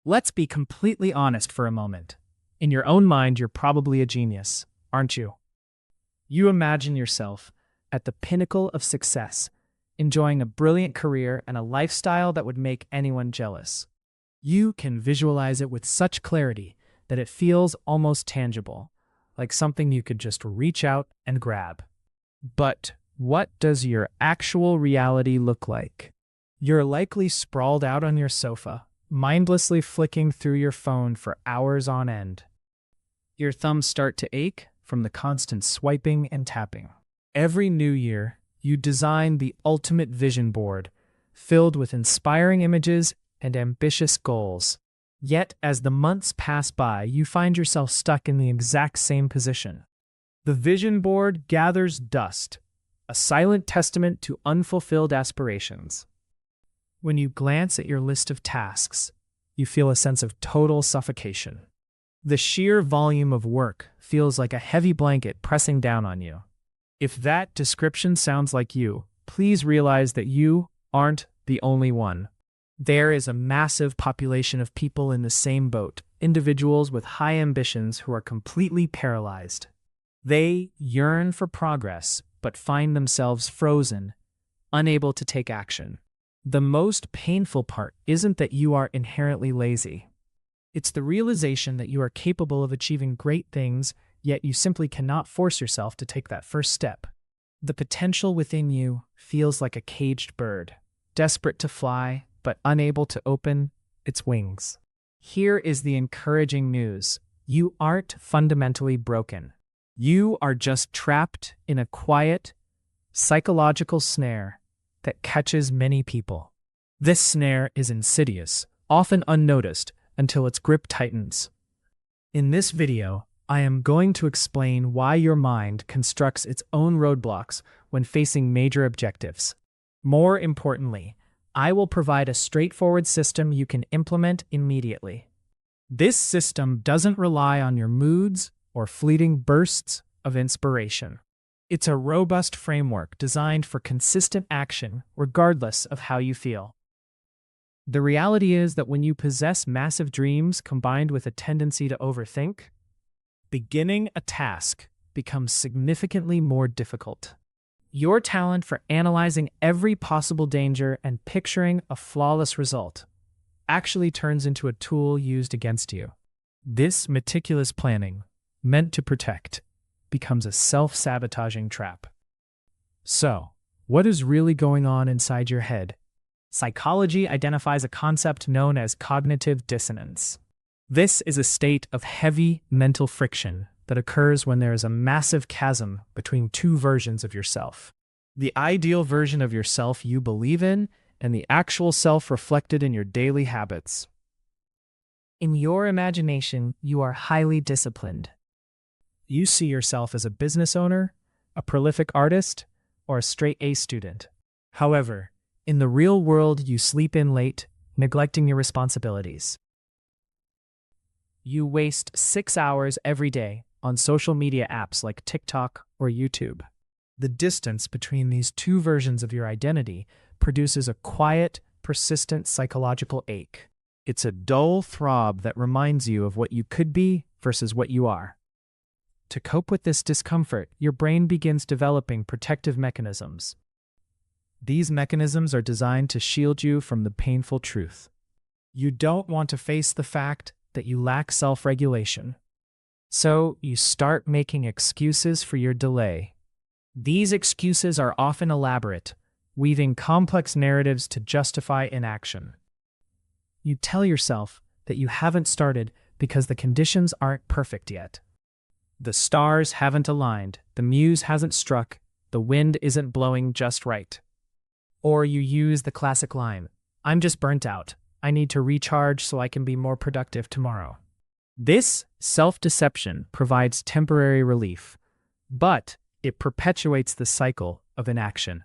Let's be completely honest for a moment. In your own mind, you're probably a genius, aren't you? You imagine yourself at the pinnacle of success, enjoying a brilliant career and a lifestyle that would make anyone jealous. You can visualize it with such clarity that it feels almost tangible, like something you could just reach out and grab. But what does your actual reality look like? You're likely sprawled out on your sofa, mindlessly flicking through your phone for hours on end. Your thumbs start to ache from the constant swiping and tapping. Every new year, you design the ultimate vision board, filled with inspiring images and ambitious goals. Yet, as the months pass by, you find yourself stuck in the exact same position. The vision board gathers dust, a silent testament to unfulfilled aspirations. When you glance at your list of tasks, you feel a sense of total suffocation. The sheer volume of work feels like a heavy blanket pressing down on you. If that description sounds like you, please realize that you aren't the only one. There is a massive population of people in the same boat, individuals with high ambitions who are completely paralyzed. They yearn for progress, but find themselves frozen, unable to take action. The most painful part isn't that you are inherently lazy. It's the realization that you are capable of achieving great things, yet you simply cannot force yourself to take that first step. The potential within you feels like a caged bird, desperate to fly, but unable to open its wings. Here is the encouraging news. You aren't fundamentally broken. You are just trapped in a quiet, psychological snare that catches many people. This snare is insidious, often unnoticed, until its grip tightens. In this video, I am going to explain why your mind constructs its own roadblocks when facing major objectives. More importantly, I will provide a straightforward system you can implement immediately. This system doesn't rely on your moods or fleeting bursts of inspiration. It's a robust framework designed for consistent action regardless of how you feel. The reality is that when you possess massive dreams combined with a tendency to overthink, beginning a task becomes significantly more difficult. Your talent for analyzing every possible danger and picturing a flawless result actually turns into a tool used against you. This meticulous planning, meant to protect, becomes a self-sabotaging trap. So, what is really going on inside your head? Psychology identifies a concept known as cognitive dissonance. This is a state of heavy mental friction that occurs when there is a massive chasm between two versions of yourself. The ideal version of yourself you believe in and the actual self reflected in your daily habits. In your imagination, you are highly disciplined. You see yourself as a business owner, a prolific artist, or a straight A student. However, in the real world, you sleep in late, neglecting your responsibilities. You waste 6 hours every day on social media apps like TikTok or YouTube. The distance between these two versions of your identity produces a quiet, persistent psychological ache. It's a dull throb that reminds you of what you could be versus what you are. To cope with this discomfort, your brain begins developing protective mechanisms. These mechanisms are designed to shield you from the painful truth. You don't want to face the fact that you lack self-regulation. So you start making excuses for your delay. These excuses are often elaborate, weaving complex narratives to justify inaction. You tell yourself that you haven't started because the conditions aren't perfect yet. The stars haven't aligned, the muse hasn't struck, the wind isn't blowing just right. Or you use the classic line, "I'm just burnt out. I need to recharge so I can be more productive tomorrow." This self-deception provides temporary relief, but it perpetuates the cycle of inaction.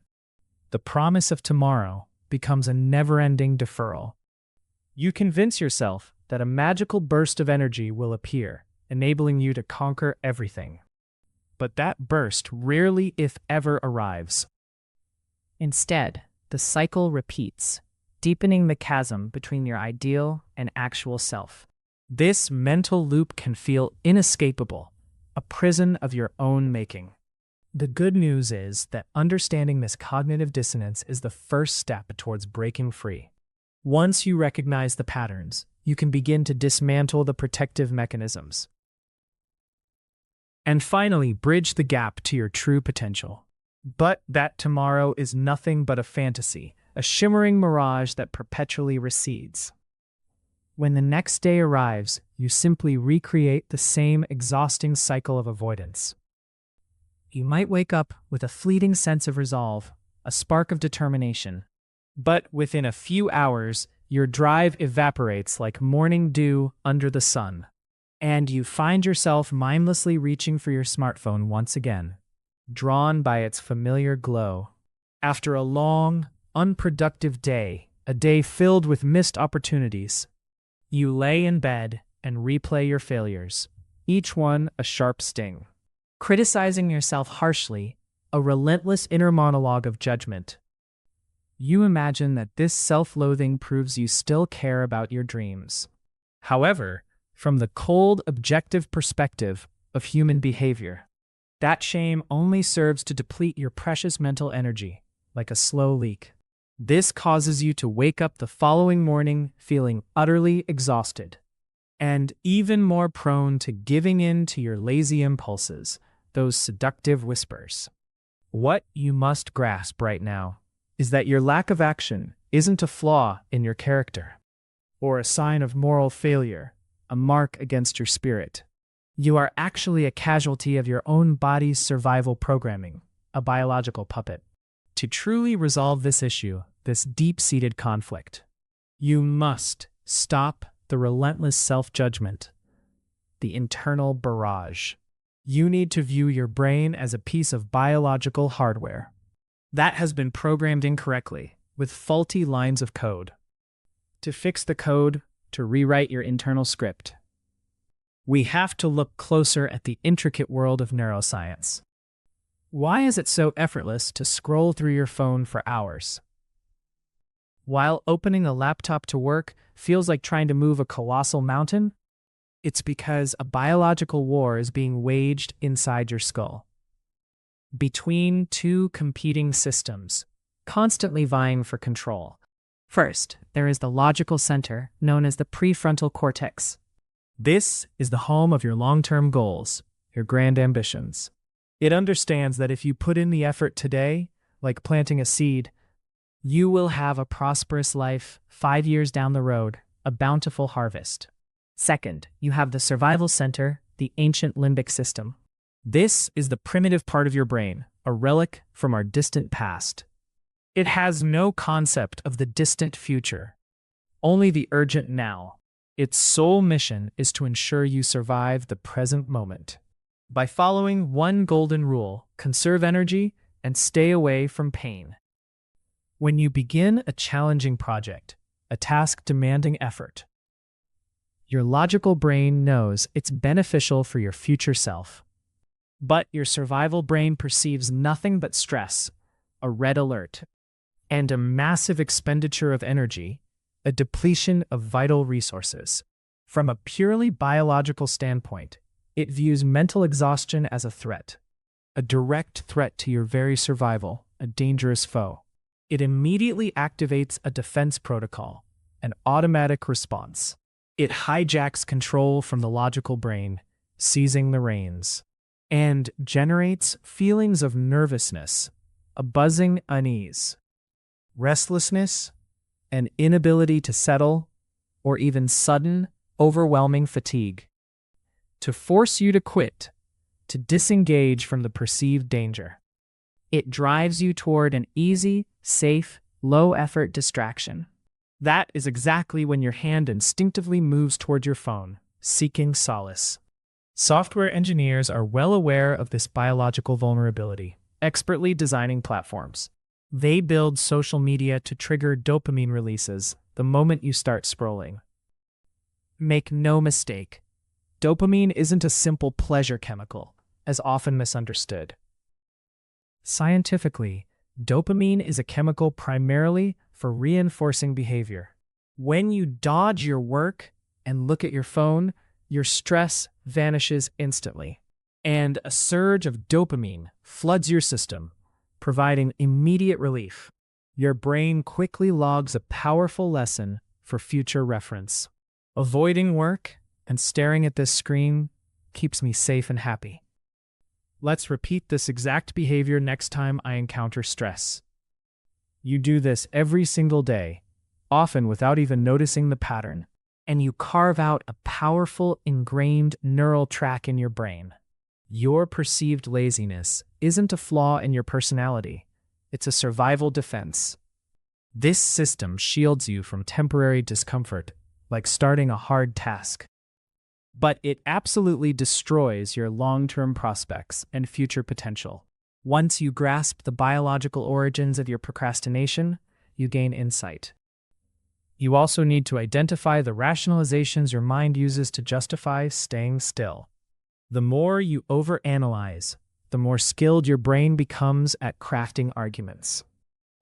The promise of tomorrow becomes a never-ending deferral. You convince yourself that a magical burst of energy will appear, enabling you to conquer everything. But that burst rarely, if ever, arrives. Instead, the cycle repeats. deepening the chasm between your ideal and actual self. This mental loop can feel inescapable, a prison of your own making. The good news is that understanding this cognitive dissonance is the first step towards breaking free. Once you recognize the patterns, you can begin to dismantle the protective mechanisms. And finally, bridge the gap to your true potential. But that tomorrow is nothing but a fantasy, a shimmering mirage that perpetually recedes. When the next day arrives, you simply recreate the same exhausting cycle of avoidance. You might wake up with a fleeting sense of resolve, a spark of determination. But within a few hours, your drive evaporates like morning dew under the sun. And you find yourself mindlessly reaching for your smartphone once again, drawn by its familiar glow. After a long, unproductive day, a day filled with missed opportunities, you lay in bed and replay your failures, each one a sharp sting. Criticizing yourself harshly, a relentless inner monologue of judgment. You imagine that this self-loathing proves you still care about your dreams. However, from the cold, objective perspective of human behavior, that shame only serves to deplete your precious mental energy, like a slow leak. This causes you to wake up the following morning feeling utterly exhausted, and even more prone to giving in to your lazy impulses, those seductive whispers. What you must grasp right now is that your lack of action isn't a flaw in your character, or a sign of moral failure, a mark against your spirit. You are actually a casualty of your own body's survival programming, a biological puppet. To truly resolve this issue, this deep-seated conflict, you must stop the relentless self-judgment, the internal barrage. You need to view your brain as a piece of biological hardware that has been programmed incorrectly with faulty lines of code. To fix the code, to rewrite your internal script, we have to look closer at the intricate world of neuroscience. Why is it so effortless to scroll through your phone for hours, while opening a laptop to work feels like trying to move a colossal mountain? It's because a biological war is being waged inside your skull, between two competing systems, constantly vying for control. First, there is the logical center, known as the prefrontal cortex. This is the home of your long-term goals, your grand ambitions. It understands that if you put in the effort today, like planting a seed, you will have a prosperous life 5 years down the road, a bountiful harvest. Second, you have the survival center, the ancient limbic system. This is the primitive part of your brain, a relic from our distant past. It has no concept of the distant future, only the urgent now. Its sole mission is to ensure you survive the present moment. By following one golden rule, conserve energy and stay away from pain. When you begin a challenging project, a task demanding effort, your logical brain knows it's beneficial for your future self. But your survival brain perceives nothing but stress, a red alert, and a massive expenditure of energy, a depletion of vital resources. From a purely biological standpoint, it views mental exhaustion as a threat, a direct threat to your very survival, a dangerous foe. It immediately activates a defense protocol, an automatic response. It hijacks control from the logical brain, seizing the reins, and generates feelings of nervousness, a buzzing unease, restlessness, an inability to settle, or even sudden, overwhelming fatigue, to force you to quit, to disengage from the perceived danger. It drives you toward an easy, safe, low-effort distraction. That is exactly when your hand instinctively moves toward your phone, seeking solace. Software engineers are well aware of this biological vulnerability, expertly designing platforms. They build social media to trigger dopamine releases the moment you start scrolling. Make no mistake, dopamine isn't a simple pleasure chemical, as often misunderstood. Scientifically, dopamine is a chemical primarily for reinforcing behavior. When you dodge your work and look at your phone, your stress vanishes instantly, and a surge of dopamine floods your system, providing immediate relief. Your brain quickly logs a powerful lesson for future reference. Avoiding work and staring at this screen keeps me safe and happy. Let's repeat this exact behavior next time I encounter stress. You do this every single day, often without even noticing the pattern, and you carve out a powerful, ingrained neural track in your brain. Your perceived laziness isn't a flaw in your personality, it's a survival defense. This system shields you from temporary discomfort, like starting a hard task. But it absolutely destroys your long-term prospects and future potential. Once you grasp the biological origins of your procrastination, you gain insight. You also need to identify the rationalizations your mind uses to justify staying still. The more you overanalyze, the more skilled your brain becomes at crafting arguments.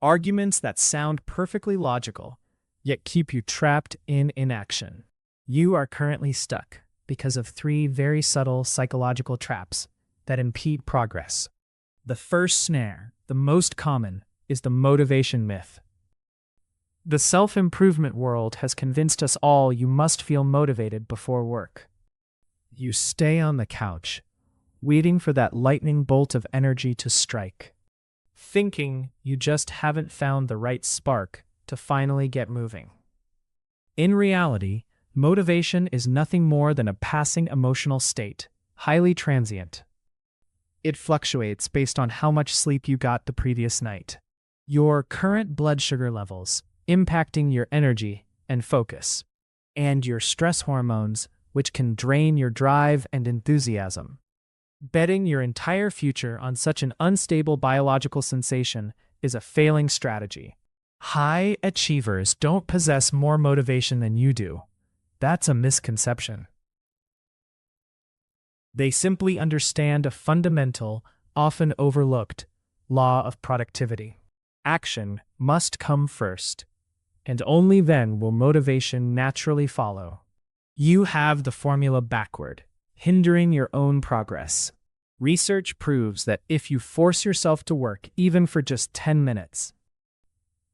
Arguments that sound perfectly logical, yet keep you trapped in inaction. You are currently stuck because of 3 very subtle psychological traps that impede progress. The first snare, the most common, is the motivation myth. The self-improvement world has convinced us all you must feel motivated before work. You stay on the couch, waiting for that lightning bolt of energy to strike, thinking you just haven't found the right spark to finally get moving. In reality, motivation is nothing more than a passing emotional state, highly transient. It fluctuates based on how much sleep you got the previous night, your current blood sugar levels, impacting your energy and focus, and your stress hormones, which can drain your drive and enthusiasm. Betting your entire future on such an unstable biological sensation is a failing strategy. High achievers don't possess more motivation than you do. That's a misconception. They simply understand a fundamental, often overlooked, law of productivity. Action must come first, and only then will motivation naturally follow. You have the formula backward, hindering your own progress. Research proves that if you force yourself to work even for just 10 minutes,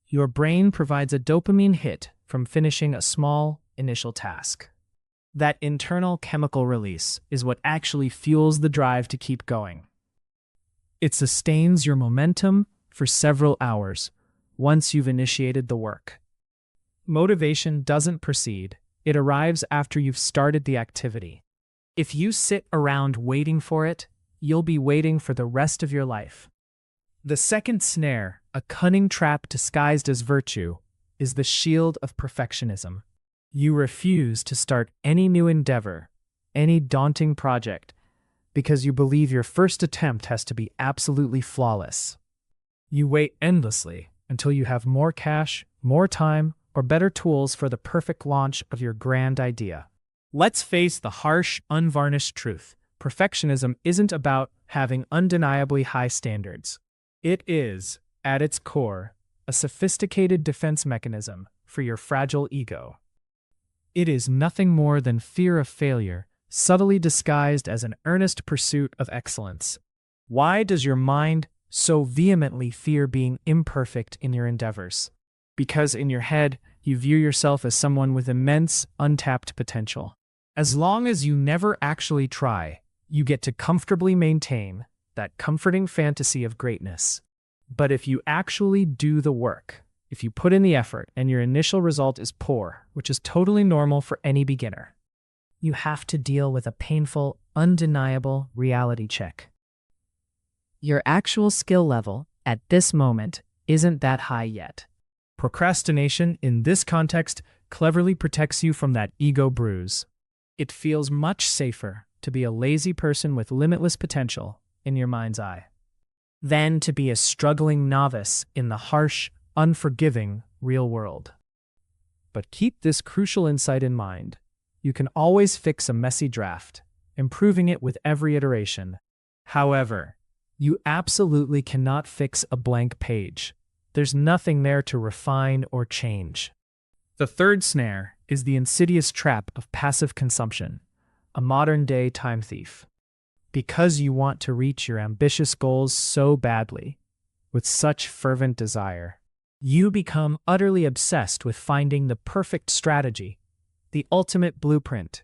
your brain provides a dopamine hit from finishing a small, initial task. That internal chemical release is what actually fuels the drive to keep going. It sustains your momentum for several hours once you've initiated the work. Motivation doesn't precede, it arrives after you've started the activity. If you sit around waiting for it, you'll be waiting for the rest of your life. The second snare, a cunning trap disguised as virtue, is the shield of perfectionism. You refuse to start any new endeavor, any daunting project, because you believe your first attempt has to be absolutely flawless. You wait endlessly until you have more cash, more time, or better tools for the perfect launch of your grand idea. Let's face the harsh, unvarnished truth. Perfectionism isn't about having undeniably high standards. It is, at its core, a sophisticated defense mechanism for your fragile ego. It is nothing more than fear of failure, subtly disguised as an earnest pursuit of excellence. Why does your mind so vehemently fear being imperfect in your endeavors? Because in your head, you view yourself as someone with immense, untapped potential. As long as you never actually try, you get to comfortably maintain that comforting fantasy of greatness. But if you actually do the work, if you put in the effort and your initial result is poor, which is totally normal for any beginner, you have to deal with a painful, undeniable reality check. Your actual skill level at this moment isn't that high yet. Procrastination, in this context, cleverly protects you from that ego bruise. It feels much safer to be a lazy person with limitless potential in your mind's eye than to be a struggling novice in the harsh, unforgiving real world. But keep this crucial insight in mind. You can always fix a messy draft, improving it with every iteration. However, you absolutely cannot fix a blank page. There's nothing there to refine or change. The third snare is the insidious trap of passive consumption, a modern-day time thief. Because you want to reach your ambitious goals so badly, with such fervent desire, you become utterly obsessed with finding the perfect strategy, the ultimate blueprint.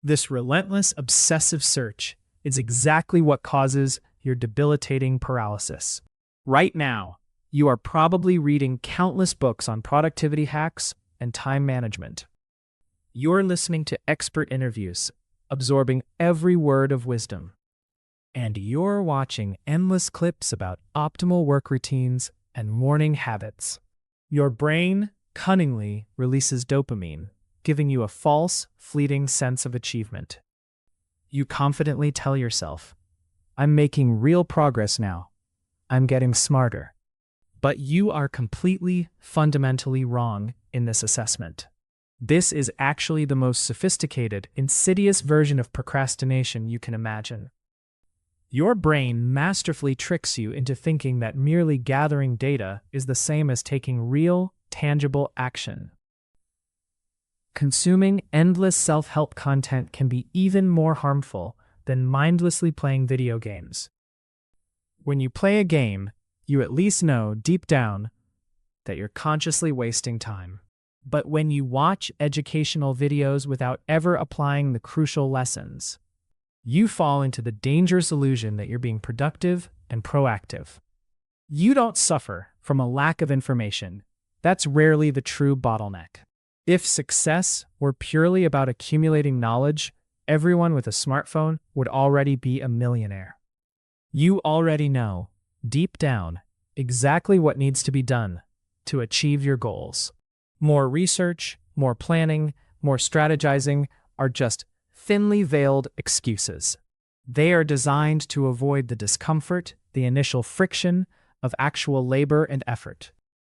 This relentless, obsessive search is exactly what causes your debilitating paralysis. Right now, you are probably reading countless books on productivity hacks and time management. You're listening to expert interviews, absorbing every word of wisdom. And you're watching endless clips about optimal work routines and morning habits. Your brain cunningly releases dopamine, giving you a false, fleeting sense of achievement. You confidently tell yourself, "I'm making real progress now. I'm getting smarter." But you are completely, fundamentally wrong in this assessment. This is actually the most sophisticated, insidious version of procrastination you can imagine. Your brain masterfully tricks you into thinking that merely gathering data is the same as taking real, tangible action. Consuming endless self-help content can be even more harmful than mindlessly playing video games. When you play a game, you at least know deep down that you're consciously wasting time. But when you watch educational videos without ever applying the crucial lessons, you fall into the dangerous illusion that you're being productive and proactive. You don't suffer from a lack of information. That's rarely the true bottleneck. If success were purely about accumulating knowledge, everyone with a smartphone would already be a millionaire. You already know, deep down, exactly what needs to be done to achieve your goals. More research, more planning, more strategizing are just thinly veiled excuses. They are designed to avoid the discomfort, the initial friction of actual labor and effort.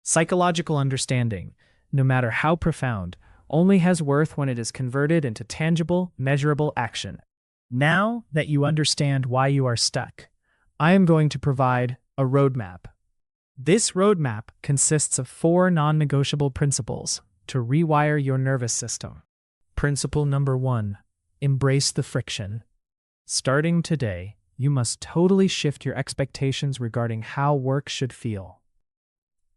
Psychological understanding, no matter how profound, only has worth when it is converted into tangible, measurable action. Now that you understand why you are stuck, I am going to provide a roadmap. This roadmap consists of 4 non-negotiable principles to rewire your nervous system. Principle number 1. Embrace the friction. Starting today, you must totally shift your expectations regarding how work should feel.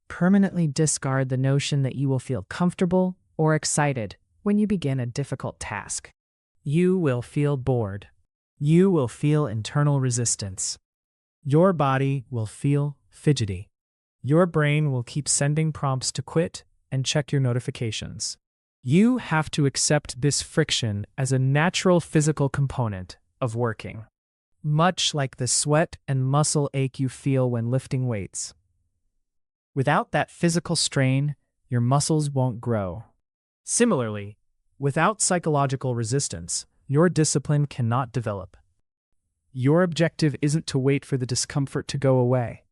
Permanently discard the notion that you will feel comfortable or excited when you begin a difficult task. You will feel bored. You will feel internal resistance. Your body will feel fidgety. Your brain will keep sending prompts to quit and check your notifications. You have to accept this friction as a natural physical component of working, much like the sweat and muscle ache you feel when lifting weights. Without that physical strain, your muscles won't grow. Similarly, without psychological resistance, your discipline cannot develop. Your objective isn't to wait for the discomfort to go away.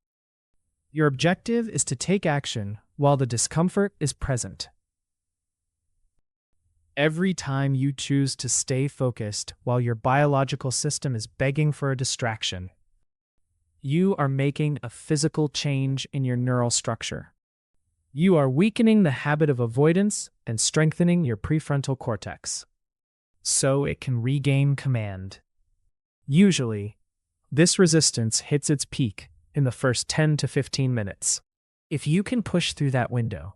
Your objective is to take action while the discomfort is present. Every time you choose to stay focused while your biological system is begging for a distraction, you are making a physical change in your neural structure. You are weakening the habit of avoidance and strengthening your prefrontal cortex, so it can regain command. Usually, this resistance hits its peak in the first 10 to 15 minutes. If you can push through that window,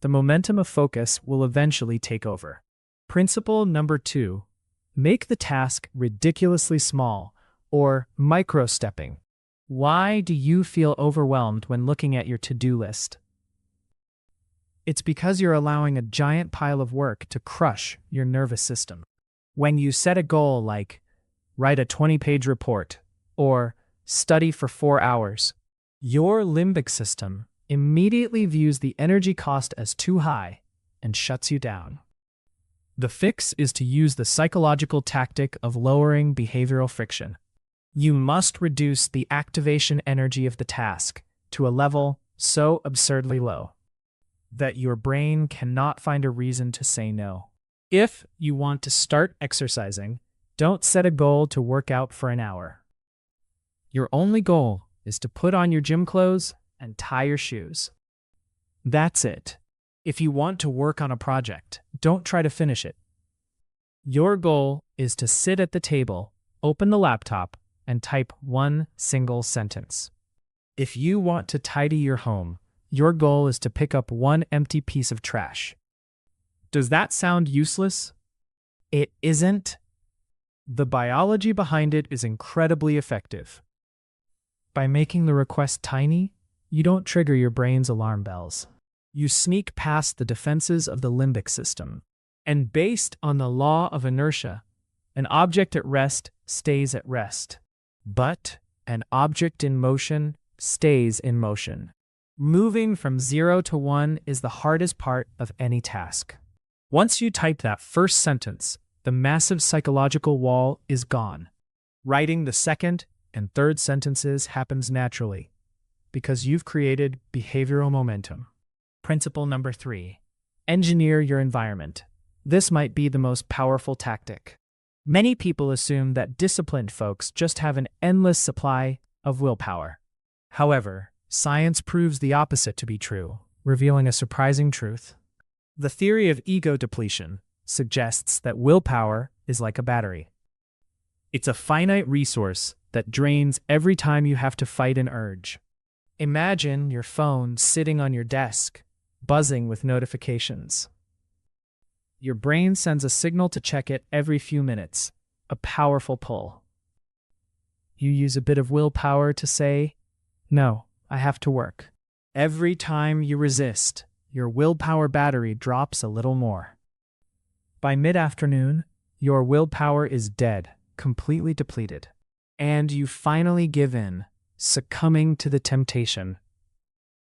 the momentum of focus will eventually take over. Principle number 2, make the task ridiculously small or micro-stepping. Why do you feel overwhelmed when looking at your to-do list? It's because you're allowing a giant pile of work to crush your nervous system. When you set a goal like write a 20-page report or study for 4 hours, your limbic system immediately views the energy cost as too high and shuts you down. The fix is to use the psychological tactic of lowering behavioral friction. You must reduce the activation energy of the task to a level so absurdly low that your brain cannot find a reason to say no. If you want to start exercising, don't set a goal to work out for an hour. Your only goal is to put on your gym clothes and tie your shoes. That's it. If you want to work on a project, don't try to finish it. Your goal is to sit at the table, open the laptop, and type one single sentence. If you want to tidy your home, your goal is to pick up one empty piece of trash. Does that sound useless? It isn't. The biology behind it is incredibly effective. By making the request tiny, you don't trigger your brain's alarm bells. You sneak past the defenses of the limbic system. And based on the law of inertia, an object at rest stays at rest. But an object in motion stays in motion. Moving from 0 to 1 is the hardest part of any task. Once you type that first sentence, the massive psychological wall is gone. Writing the second and third sentences happens naturally because you've created behavioral momentum. Principle number 3. Engineer your environment. This might be the most powerful tactic. Many people assume that disciplined folks just have an endless supply of willpower. However, science proves the opposite to be true, revealing a surprising truth. The theory of ego depletion suggests that willpower is like a battery. It's a finite resource that drains every time you have to fight an urge. Imagine your phone sitting on your desk, buzzing with notifications. Your brain sends a signal to check it every few minutes, a powerful pull. You use a bit of willpower to say, "No, I have to work." Every time you resist, your willpower battery drops a little more. By mid-afternoon, your willpower is dead, completely depleted. And you finally give in, succumbing to the temptation.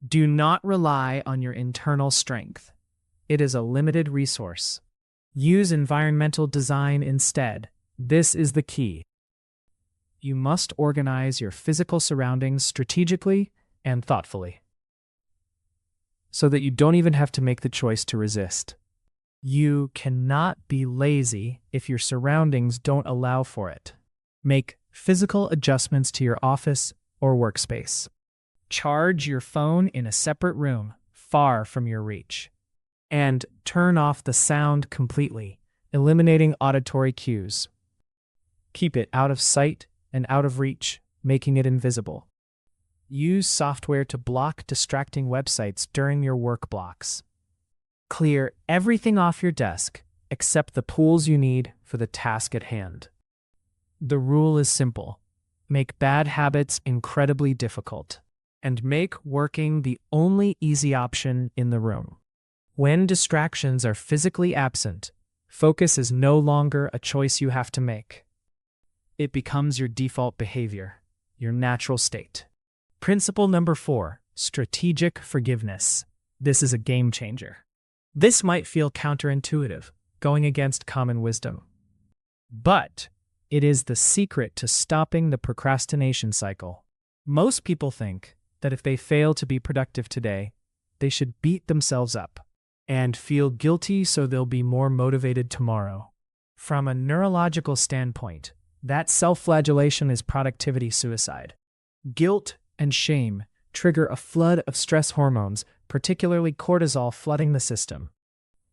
Do not rely on your internal strength. It is a limited resource. Use environmental design instead. This is the key. You must organize your physical surroundings strategically and thoughtfully, so that you don't even have to make the choice to resist. You cannot be lazy if your surroundings don't allow for it. Make physical adjustments to your office or workspace. Charge your phone in a separate room, far from your reach. And turn off the sound completely, eliminating auditory cues. Keep it out of sight and out of reach, making it invisible. Use software to block distracting websites during your work blocks. Clear everything off your desk except the tools you need for the task at hand. The rule is simple. Make bad habits incredibly difficult, and make working the only easy option in the room. When distractions are physically absent, focus is no longer a choice you have to make. It becomes your default behavior, your natural state. Principle number 4, strategic forgiveness. This is a game changer. This might feel counterintuitive, going against common wisdom. But it is the secret to stopping the procrastination cycle. Most people think that if they fail to be productive today, they should beat themselves up and feel guilty so they'll be more motivated tomorrow. From a neurological standpoint, that self-flagellation is productivity suicide. Guilt and shame trigger a flood of stress hormones, particularly cortisol, flooding the system.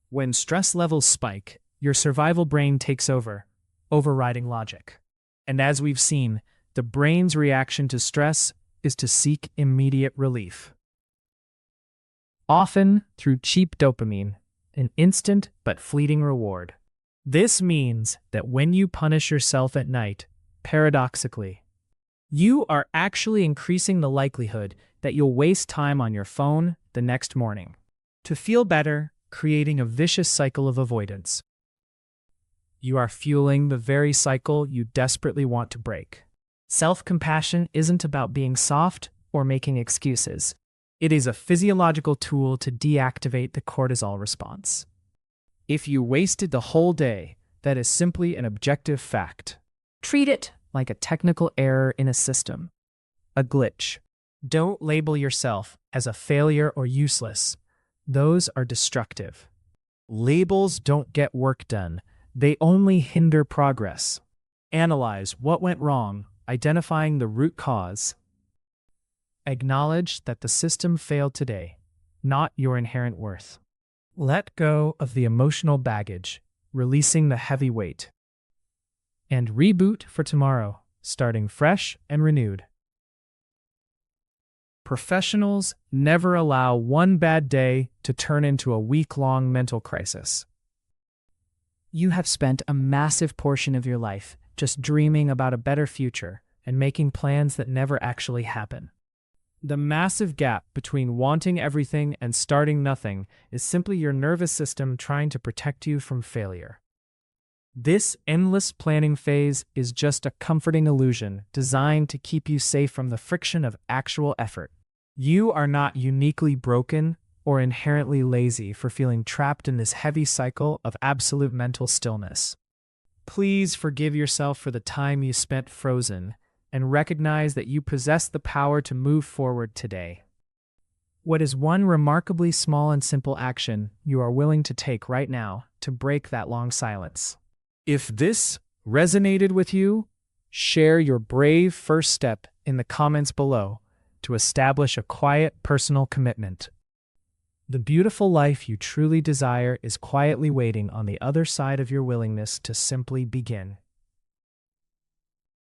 When stress levels spike, your survival brain takes over, overriding logic. And as we've seen, the brain's reaction to stress is to seek immediate relief. Often through cheap dopamine, an instant but fleeting reward. This means that when you punish yourself at night, paradoxically, you are actually increasing the likelihood that you'll waste time on your phone the next morning. To feel better, creating a vicious cycle of avoidance. You are fueling the very cycle you desperately want to break. Self-compassion isn't about being soft or making excuses. It is a physiological tool to deactivate the cortisol response. If you wasted the whole day, that is simply an objective fact. Treat it like a technical error in a system, a glitch. Don't label yourself as a failure or useless. Those are destructive. Labels don't get work done. They only hinder progress. Analyze what went wrong, identifying the root cause. Acknowledge that the system failed today, not your inherent worth. Let go of the emotional baggage, releasing the heavy weight. And reboot for tomorrow, starting fresh and renewed. Professionals never allow one bad day to turn into a week-long mental crisis. You have spent a massive portion of your life just dreaming about a better future and making plans that never actually happen. The massive gap between wanting everything and starting nothing is simply your nervous system trying to protect you from failure. This endless planning phase is just a comforting illusion designed to keep you safe from the friction of actual effort. You are not uniquely broken or inherently lazy for feeling trapped in this heavy cycle of absolute mental stillness. Please forgive yourself for the time you spent frozen and recognize that you possess the power to move forward today. What is one remarkably small and simple action you are willing to take right now to break that long silence? If this resonated with you, share your brave first step in the comments below to establish a quiet personal commitment. The beautiful life you truly desire is quietly waiting on the other side of your willingness to simply begin.